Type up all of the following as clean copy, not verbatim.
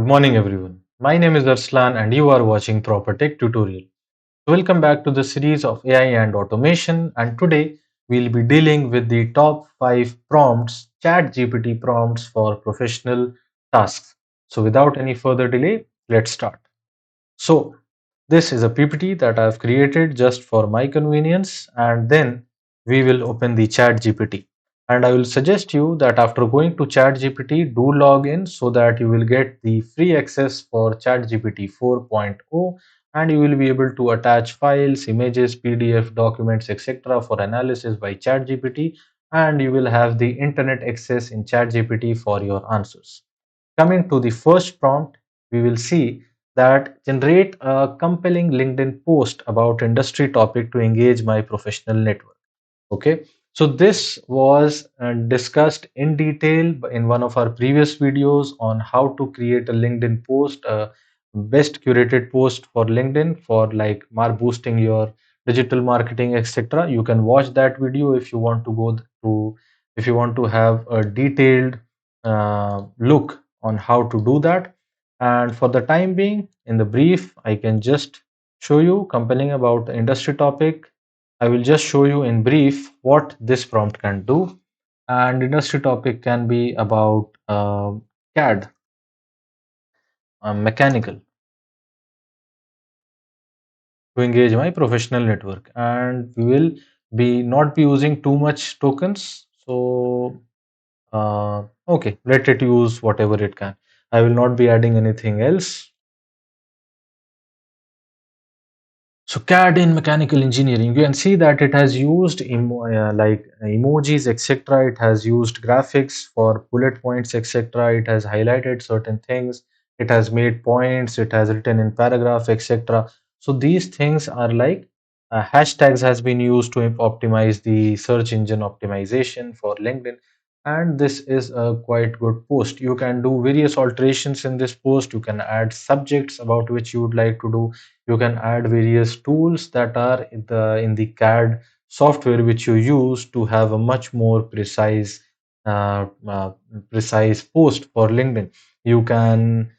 morning, everyone. My name is Arslan, and you are watching Proper Tech Tutorial. Welcome back to the series of AI and automation. And today we'll be dealing with the top 5 prompts, ChatGPT prompts for professional tasks. So, without any further delay, let's start. So, this is a PPT that I've created just for my convenience, and then we will open the Chat GPT. And I will suggest you that after going to Chat GPT, do log in so that you will get the free access for Chat GPT 4.0, and you will be able to attach files, images, PDF, documents, etc. for analysis by Chat GPT, and you will have the internet access in Chat GPT for your answers. Coming to the first prompt, we will see that generate a compelling LinkedIn post about industry topic to engage my professional network. Okay, so this was discussed in detail in one of our previous videos on how to create a LinkedIn post, a best curated post for LinkedIn for like boosting your digital marketing, etc. You can watch that video if you want to if you want to have a detailed look on how to do that. And for the time being, in the brief, I can just show you compelling about the industry topic. I will just show you in brief what this prompt can do. And industry topic can be about CAD, mechanical, to engage my professional network. And we will be not be using too much tokens. So okay, let it use whatever it can. I will not be adding anything else. So CAD in mechanical engineering, you can see that it has used emojis, etc. It has used graphics for bullet points, etc. It has highlighted certain things. It has made points. It has written in paragraph, etc. So these things are like hashtags has been used to optimize the search engine optimization for LinkedIn. And this is a quite good post. You can do various alterations in this post. You can add subjects about which you would like to do. You can add various tools that are in the CAD software which you use to have a much more uh, uh, precise post for LinkedIn. You can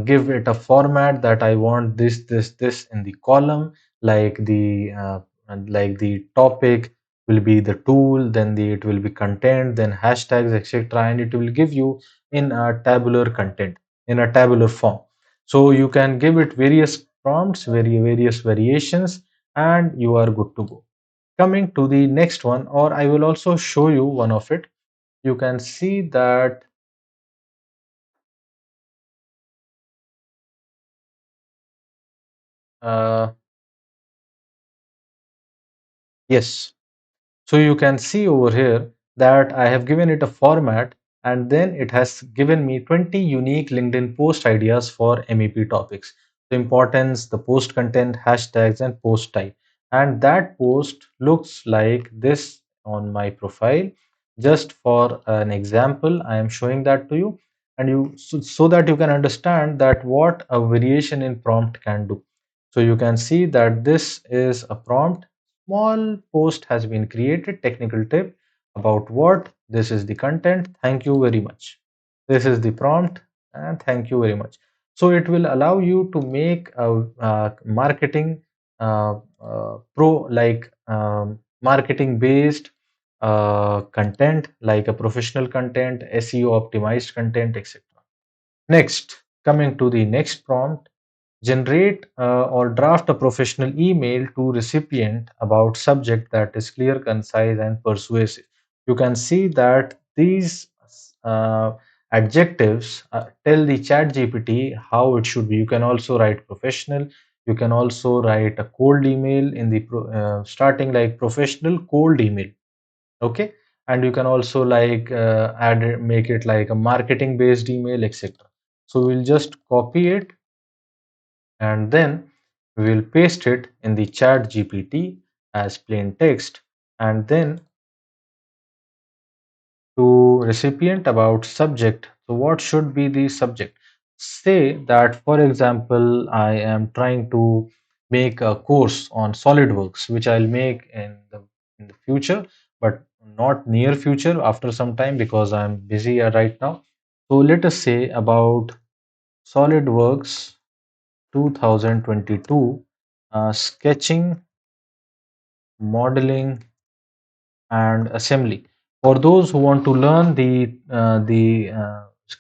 give it a format that I want this in the column, like the topic will be the tool, then it will be content, then hashtags, etc., and it will give you in a tabular content in a tabular form. So you can give it various prompts, various variations, and you are good to go. Coming to the next one, or I will also show you one of it. You can see that, uh, yes. So you can see over here that I have given it a format, and then it has given me 20 unique LinkedIn post ideas for MEP topics. The importance, the post content, hashtags, and post type. And that post looks like this on my profile. Just for an example, I am showing that to you, and so that you can understand that what a variation in prompt can do. So you can see that this is a prompt. Small post has been created. Technical tip about what? This is the content. Thank you very much. This is the prompt, and thank you very much. So it will allow you to make a marketing marketing based content, like a professional content, SEO optimized content, etc. Next, coming to the next prompt, generate or draft a professional email to recipient about subject that is clear, concise, and persuasive. You can see that these uh, adjectives tell the chat GPT how it should be. You can also write professional. You can also write a cold email in the starting, like professional cold email. Okay, and you can also like make it like a marketing based email, etc. So we'll just copy it, and then we will paste it in the chat GPT as plain text, and then to recipient about subject. So what should be the subject? Say that, for example, I am trying to make a course on SolidWorks, which I'll make in the future, but not near future, after some time, because I'm busy right now. So let us say about SolidWorks 2022, sketching, modeling, and assembly. For those who want to learn the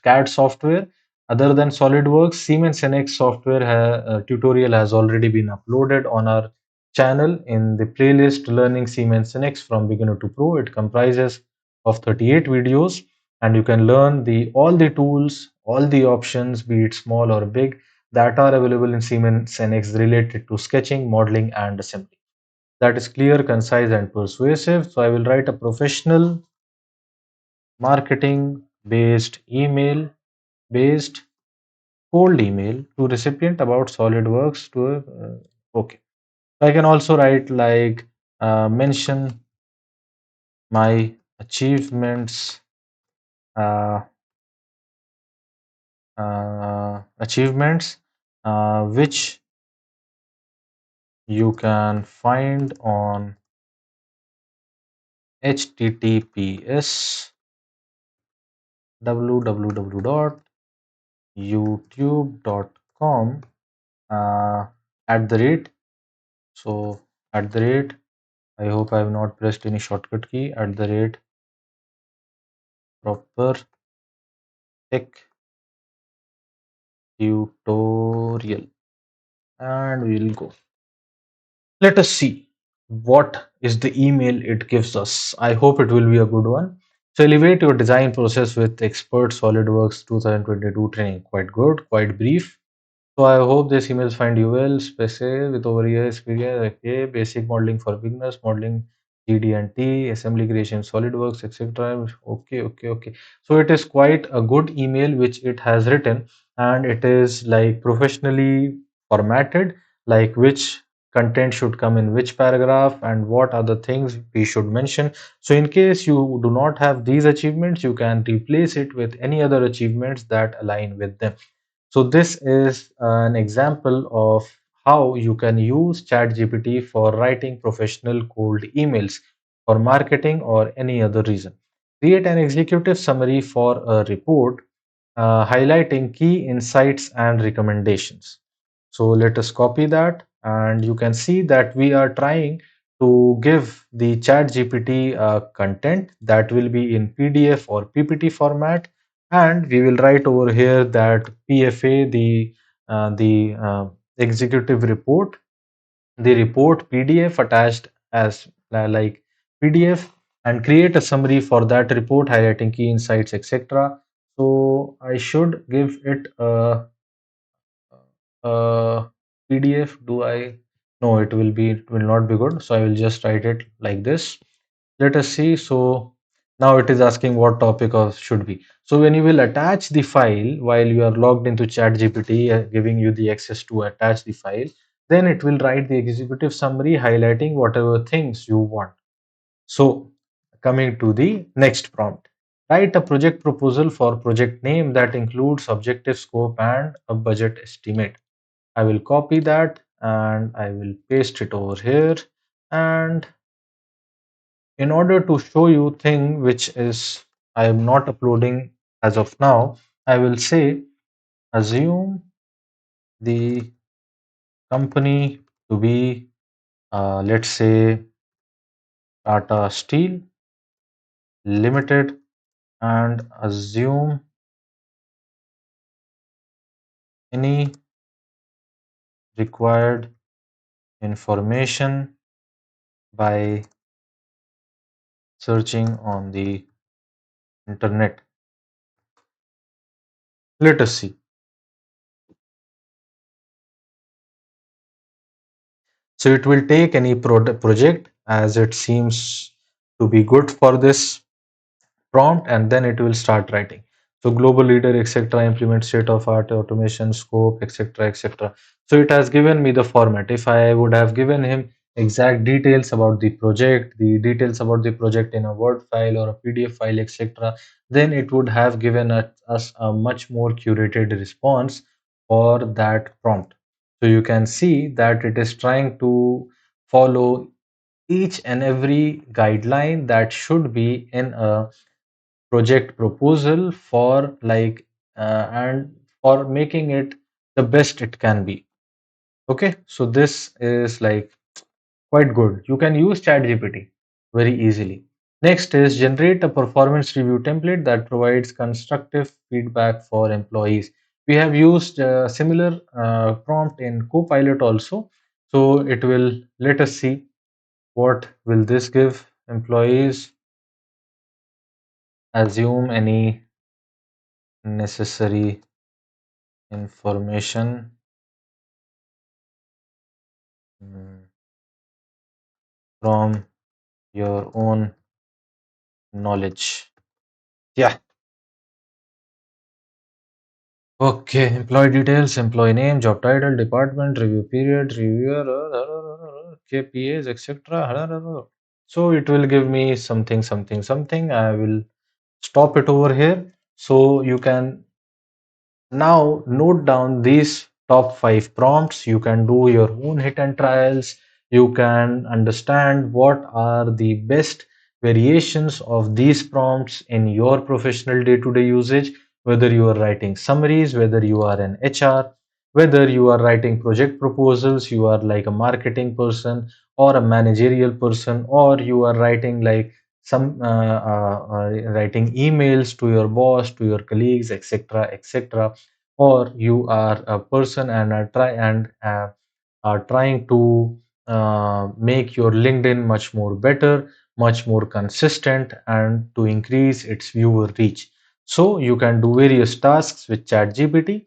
CAD software other than SolidWorks, Siemens NX software tutorial has already been uploaded on our channel in the playlist Learning Siemens NX from Beginner to Pro. It comprises of 38 videos, and you can learn the all the tools, all the options, be it small or big, that are available in Siemens NX related to sketching, modeling, and assembly. That is clear, concise, and persuasive. So I will write a professional marketing based email based cold email to recipient about SolidWorks to okay. I can also write like mention my achievements uh, achievements which you can find on https www.youtube.com at the rate. So at the rate, I hope I have not pressed any shortcut key, at the rate proper tech tutorial, and we'll go. Let us see what is the email it gives us. I hope it will be a good one. So elevate your design process with expert SolidWorks 2022 training. Quite good, quite brief. So I hope this emails find you well. Specific with over here experience. Okay, basic modeling for beginners, modeling GD and T, assembly creation, SolidWorks, etc. Okay, okay, okay. So it is quite a good email which it has written, and it is like professionally formatted, like which content should come in which paragraph and what are the things we should mention. So in case you do not have these achievements, you can replace it with any other achievements that align with them. So this is an example of how you can use ChatGPT for writing professional cold emails for marketing or any other reason. Create an executive summary for a report highlighting key insights and recommendations. So let us copy that, and you can see that we are trying to give the ChatGPT content that will be in PDF or PPT format, and we will write over here that PFA, the executive report, the report PDF attached as like PDF, and create a summary for that report highlighting key insights, etc. So I should give it a PDF. Do I? No, it will not be good. So I will just write it like this. Let us see. So now it is asking what topic of should be. So when you will attach the file while you are logged into ChatGPT, giving you the access to attach the file, then it will write the executive summary highlighting whatever things you want. So coming to the next prompt, write a project proposal for project name that includes objective scope and a budget estimate. I will copy that and I will paste it over here. And in order to show you thing which is I am not uploading as of now, I will say assume the company to be let's say Tata Steel Limited, and assume any required information by searching on the internet. Let us see. So it will take any project as it seems to be good for this prompt, and then it will start writing. So global leader, etc., implement state of art automation scope, etc., etc. So it has given me the format. If I would have given him exact details about the project, the details about the project in a word file or a PDF file, etc., then it would have given us a much more curated response for that prompt. So you can see that it is trying to follow each and every guideline that should be in a project proposal for like and or making it the best it can be. Okay, so this is like quite good. You can use ChatGPT very easily. Next is generate a performance review template that provides constructive feedback for employees. We have used a similar prompt in Copilot also. So it will let us see what will this give employees. Assume any necessary information mm, from your own knowledge. Yeah. Okay, employee details, employee name, job title, department, review period, reviewer, KPAs, etc. So it will give me something, something, something. I will stop it over here. So you can now note down these top 5 prompts. You can do your own hit and trials. You can understand what are the best variations of these prompts in your professional day-to-day usage, whether you are writing summaries, whether you are an HR, whether you are writing project proposals, you are like a marketing person or a managerial person, or you are writing like some writing emails to your boss, to your colleagues, etc., etc., or you are a person and are trying to make your LinkedIn much more better, much more consistent, and to increase its viewer reach. So you can do various tasks with ChatGPT.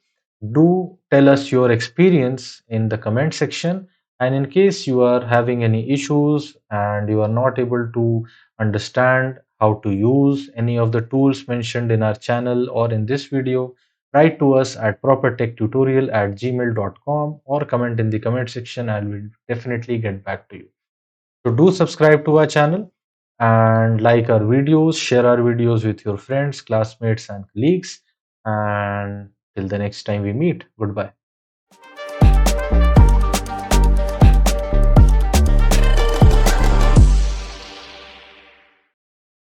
Do tell us your experience in the comment section. And in case you are having any issues and you are not able to understand how to use any of the tools mentioned in our channel or in this video, write to us at propertechtutorial@gmail.com or comment in the comment section and we'll definitely get back to you. So do subscribe to our channel and like our videos, share our videos with your friends, classmates, and colleagues. And till the next time we meet, goodbye.